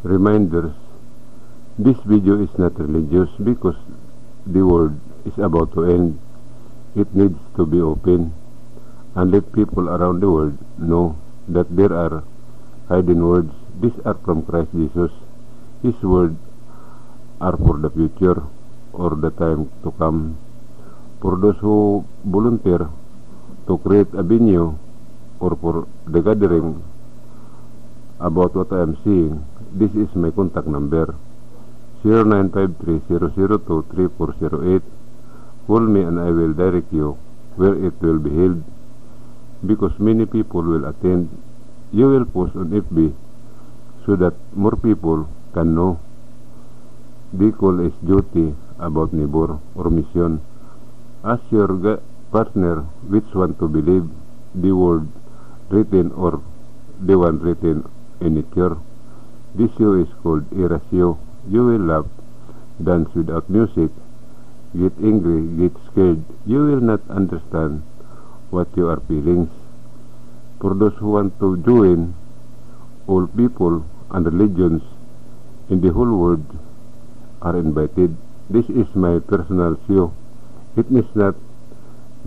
Reminders: this video is not religious because the world is about to end. It needs to be open and let people around the world know that there are hidden words. These are from Christ Jesus. His words are for the future or the time to come. For those who volunteer to create a venue or for the gathering about what I am seeing, this is my contact number: 0953-002-3408. Call me and I will direct you where it will be held, because many people will attend. You will post on FB so that more people can know. The call is duty about neighbor or mission. Ask your partner which one to believe, the word written or the one written in a chair. This show is called Erasio. You will laugh, dance without music, get angry, get scared. You will not understand what your feelings. For those who want to join, all people and religions in the whole world are invited. This is my personal show. It is not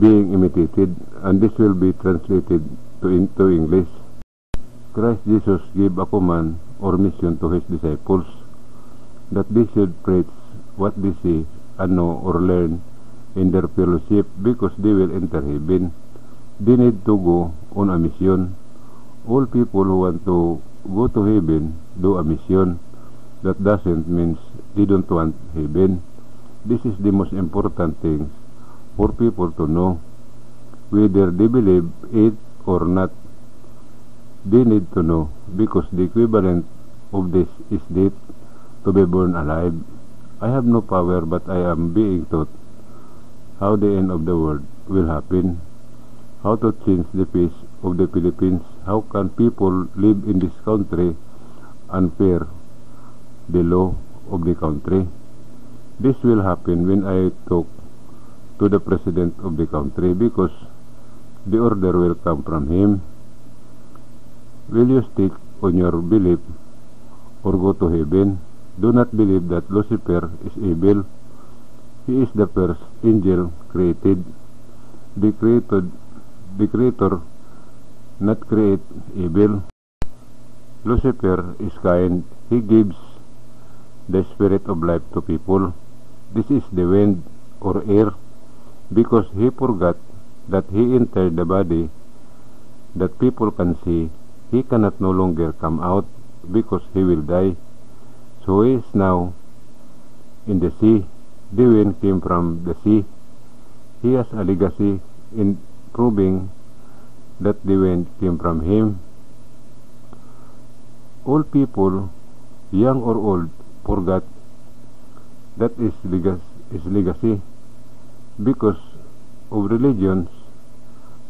being imitated, and this will be translated into English. Christ Jesus gave a command or mission to his disciples that they should preach what they see and know or learn in their fellowship, because they will enter heaven. They need to go on a mission. All people who want to go to heaven do a mission. That doesn't mean they don't want heaven. This is the most important thing for people to know. Whether they believe it or not, they need to know, because the equivalent of this is death, to be born alive. I have no power, but I am being taught how the end of the world will happen, how to change the face of the Philippines, how can people live in this country and fear the law of the country. This will happen when I talk to the president of the country, because the order will come from him. Will you stick on your belief or go to heaven? Do not believe that Lucifer is evil. He is the first angel created. The creator not create evil. Lucifer is kind. He gives the spirit of life to people. This is the wind or air, because he forgot that he entered the body that people can see. He cannot no longer come out because he will die. So he is now in the sea. The wind came from the sea. He has a legacy in proving that the wind came from him. All people, young or old, forgot that is legacy. Because of religions,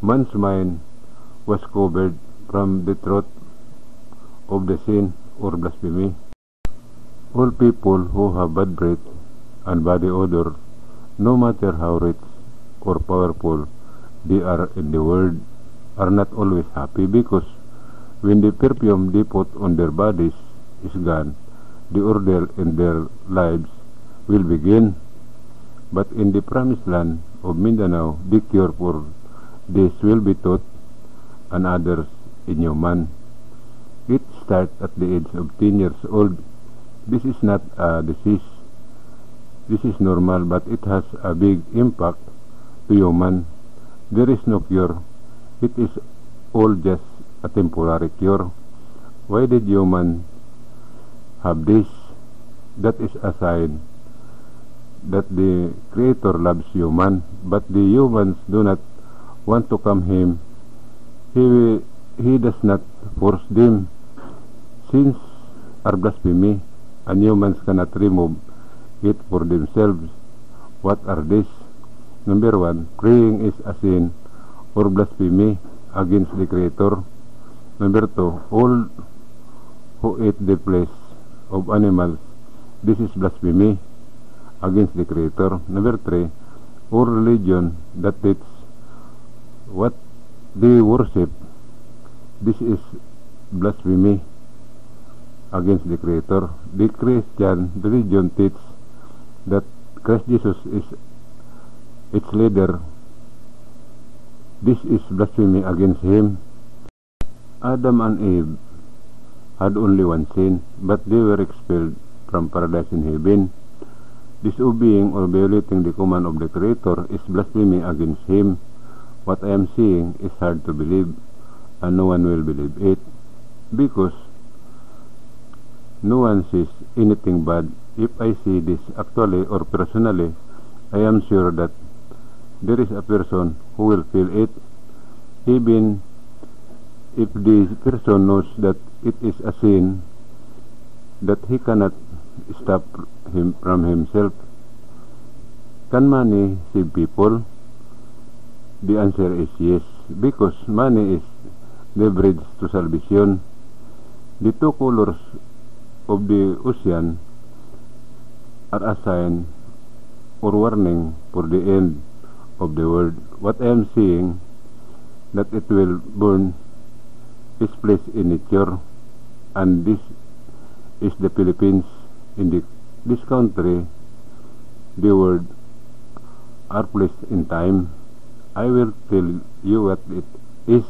man's mind was covered from the truth of the sin or blasphemy. All people who have bad breath and body odor, no matter how rich or powerful they are in the world, are not always happy, because when the perfume they put on their bodies is gone, the order in their lives will begin. But in the promised land of Mindanao, the cure for this will be taught, and others in human. It starts at the age of 10 years old. This is not a disease. This is normal, but it has a big impact to human. There is no cure. It is all just a temporary cure. Why did human have this? That is a sign that the Creator loves human, but the humans do not want to come him. He does not force them. Sins are blasphemy, and humans cannot remove it for themselves. What are these? Number 1, praying is a sin or blasphemy against the Creator. Number 2, all who eat the flesh of animals, this is blasphemy against the Creator. Number 3, all religion that teach what they worship, this is blasphemy against the Creator. The Christian religion teaches that Christ Jesus is its leader. This is blasphemy against Him. Adam and Eve had only one sin, but they were expelled from paradise in heaven. Disobeying or violating the command of the Creator is blasphemy against Him. What I am saying is hard to believe, and no one will believe it, because no one says anything bad. If I see this actually or personally, I am sure that there is a person who will feel it, even if the person knows that it is a sin, that he cannot stop him from himself. Can money save people? The answer is yes, because money is the bridge to salvation. The two colors of the ocean are a sign or warning for the end of the world. What I am saying, that it will burn, is placed in nature, and this is the Philippines. In this country, the world are placed in time. I will tell you what it is.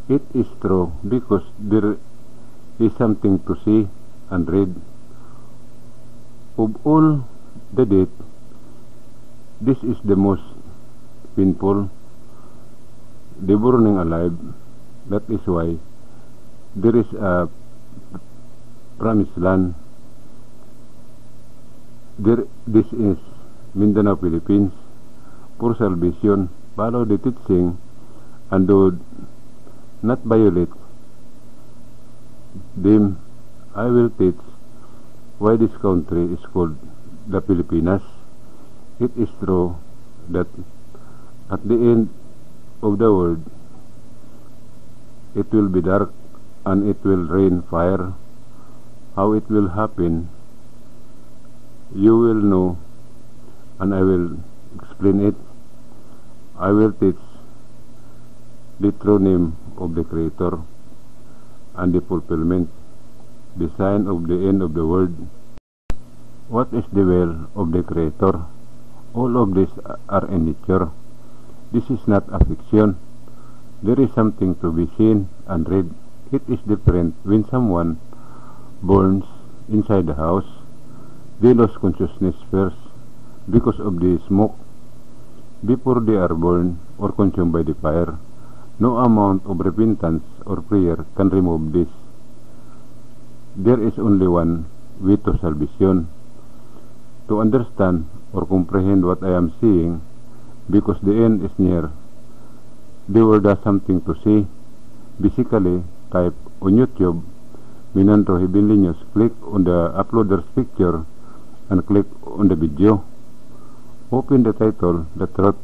It is true because there is something to see and read. Of all the death, this is the most painful, the burning alive. That is why there is a promised land. This is Mindanao, Philippines. For salvation, follow the teaching and do not violate them. I will teach why this country is called the Pilipinas. It is true that at the end of the world, it will be dark and it will rain fire. How it will happen, you will know, and I will explain it. I will teach the true name of the Creator and the fulfillment, the sign of the end of the world. What is the will of the Creator? All of these are in nature. This is not a fiction. There is something to be seen and read. It is different when someone burns inside the house. They lose consciousness first because of the smoke. Before they are burned or consumed by the fire, no amount of repentance or prayer can remove this. There is only one way to salvation. To understand or comprehend what I am saying, because the end is near, the world has something to say. Basically, type on YouTube Minantro Heavenly News, click on the uploader's picture and click on the video. Open the title. The truth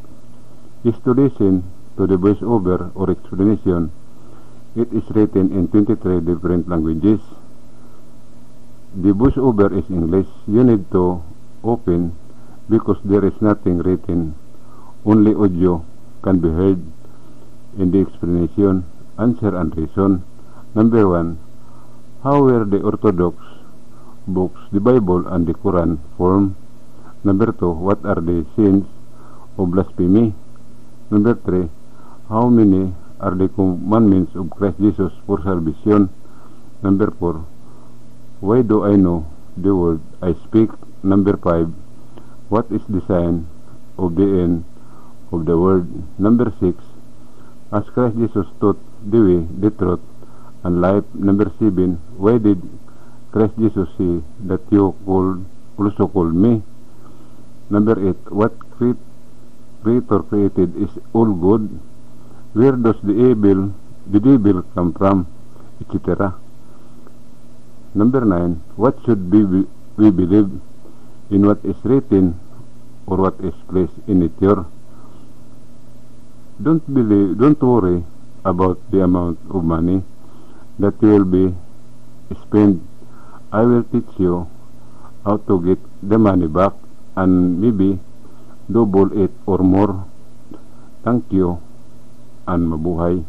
is to listen to the voiceover or explanation. It is written in 23 different languages. The voiceover is English. You need to open because there is nothing written. Only audio can be heard in the explanation, answer and reason. Number 1. How were the Orthodox books, the Bible and the Quran, formed? Number 2. What are the sins of blasphemy? Number 3. How many are the commandments of Christ Jesus for salvation? Number 4. Why do I know the word I speak? Number 5. What is the sign of the end of the world? Number 6. As Christ Jesus taught the way, the truth, and life. Number 7. Why did Christ Jesus say that you also call me? Number 8. What Creator created is all good. Where does the devil come from? Etc. Number 9. What should we believe? In what is written or what is placed in nature? Don't worry about the amount of money that will be spent. I will teach you how to get the money back and maybe double it or more. Thank you and mabuhay.